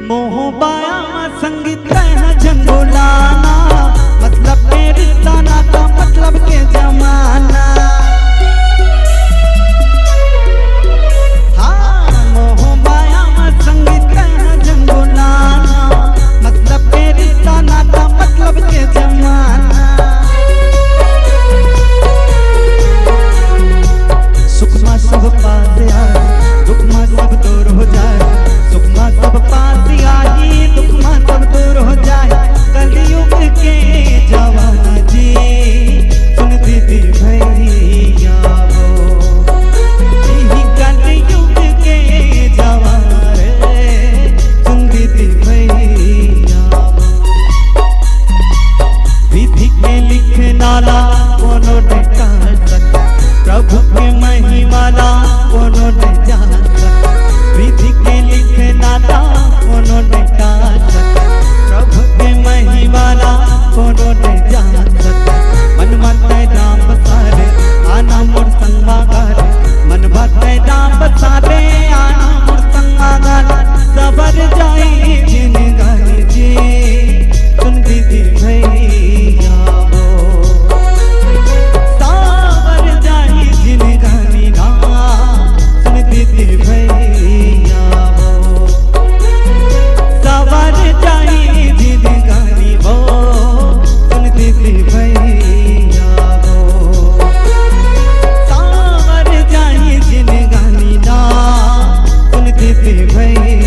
मोह बाया संगीत झंगोलाना, मतलब के रिश्ता नाता मतलब के जमाना। हाँ मोह बाया संगीत झंगोलाना, मतलब के रिश्ता नाता मतलब के जमाना। सुख में सब पास आए, दुख में सब दूर हो जाए। सुख में सब पास आई, दुख में सब दूर हो जाए। कलयुग के जवाना जी सुन दीदी भैया हो, कलयुग के जवान रे सुन दीदी भैया हो। विधि के लिखे नाला कोनो नहीं कर सकता, प्रभु के महिमाला कोनो नहीं जान सकता। विधि के लिखे नाला कोनो नहीं जान सकता, प्रभु के महिमाला कोनो नहीं जान सकता। मन बाते राम बसारे आना मोर संगा गारे, मन बाते राम बसारे आना मोर संगा गारे। सबर जाई जिंदगानी जी सुन दीदी भैया हो, सबर जाई जिंदगानी ना सुन दीदी भैया हो। सबर जाई जिंदगानी वो सुन दीदी भैया हो। सबर जाई जिंदगानी ना सुन दीदी भैया।